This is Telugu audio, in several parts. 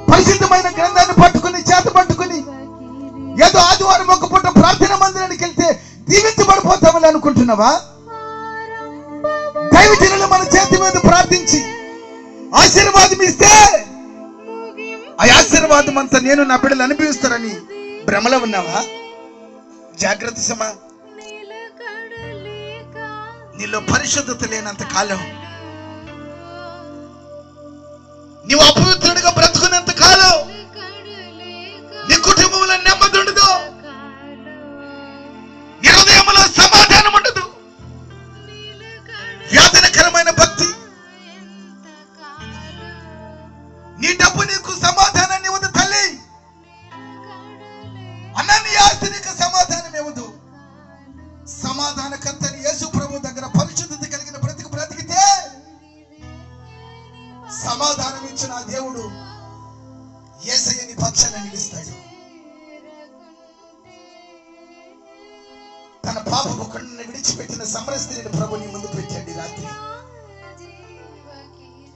పరిశుద్ధమైన గ్రంథాన్ని పట్టుకుని చేత పట్టుకుని ఏదో ఆదివారం ఒక పూట ప్రార్థన మందిరానికి వెళ్తే దీవించబడిపోతామని అనుకుంటున్నావా? దైవజనులు మన చేతి మీద ప్రార్థించి ఆశీర్వాదం ఇస్తే ఆ ఆశీర్వాదం అంతా నేను నా బిడ్డలు అనుభవిస్తారని భ్రమలో ఉన్నావా? జాగ్రత్త సమా. నీలో పరిశుద్ధత లేనంత కాలం, నీవు అపవిత్రుడిగా బ్రతుకున్నంత కాలం నీ కుటుంబంలో నెమ్మది ఉండదు, నీ హృదయంలో సమాధానం ఉండదు. వ్యాధనకరమైన భక్తి, నీ డబ్బు నీకు సమాధానాన్ని ఇవ్వదు తల్లి. అన్న నీ ఆస్తి నీకు సమాధానం ఇవ్వదు. సమాధానకర్తని యేసు ప్రభు దగ్గర పరిశుద్ధత కలిగిన బ్రతికితే సమాధానం ఇచ్చిన దేవుడు యేసయ్య నీ పక్షాన నిలుస్తాడు. తన పాపపు కన్నును విడిచిపెట్టిన సమరస్త్రీని ప్రభు నీ ముందు పెట్టాడు. రాత్రి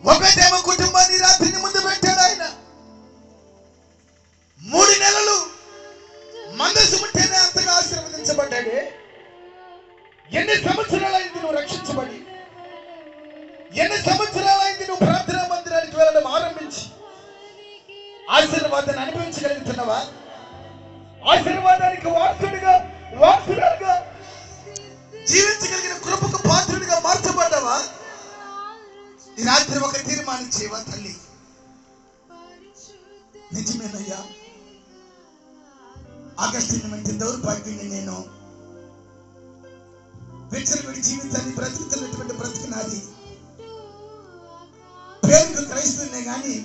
ఒకటేమో కుటుంబాన్ని రాత్రిని ముందు పెట్టాడు ఆయన. 3 నెలలు మనసు ఉంటేనే అంతగా ఆశీర్వదించబడ్డాడు. ఎన్ని సంవత్సరాలైంది నువ్వు రక్షించబడి? ఎన్ని సంవత్సరాలైంది నువ్వు ప్రార్థనా మందిరానికి వెళ్ళడం ఆరంభించి? ఆశీర్వాదాన్ని అనుభవించగలుగుతున్నావా? ఆశీర్వాదానికి వారసుడిగా జీవించగలిగిన కృపకు పాత్రుడిగా మార్చబడ్డావా? ఈ రాత్రి ఒక తీర్మానం చేయవా తల్లి? నిజమేనయ్యా, ఆగస్టు నిమిత్తం దౌర్భాగ్యాన్ని నేను విచ్చలవిడి జీవితాన్ని బ్రతుకుతున్నటువంటి బ్రతుకు నాది. పేరుకు క్రైస్తవునే గాని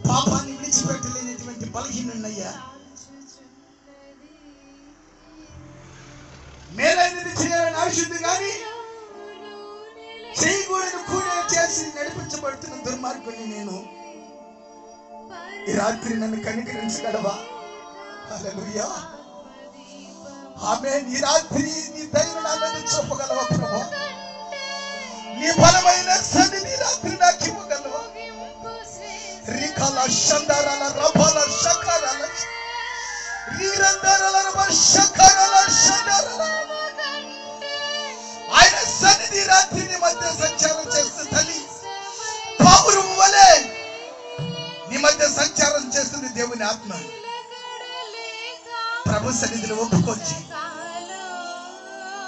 పాపాన్ని విడిచిపెట్టలేనటువంటి బలహీనున్నయ్యా. మేలైనది చేయాలని ఆశ ఉంది కానీ చేయకూడదు కూడా చేసి నడిపించబడుతున్న దుర్మార్గుని నేను. ఈ రాత్రి నన్ను కనికరించగలవా? హల్లెలూయా, ఆమేన్. ఈ రాత్రి నీ దయను నా మీద చూపగలవా ప్రభువా? నీ బలమైన సన్నిధి రాత్రి నాకు ఇవ్వగలవా? రికాల షందారాల రబాల షకారాల రీరందారాల రబ షకారాల షందారాల ఆయన సన్నిధి రాత్రి నీ మధ్య సంచారం చేస్తుంది తల్లి. పావురం వలె నీ మధ్య సంచారం చేస్తుంది దేవుని ఆత్మ. ప్రభు సన్నిధిలో ఒప్పుకొచ్చి,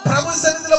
ప్రభు సన్నిధిలో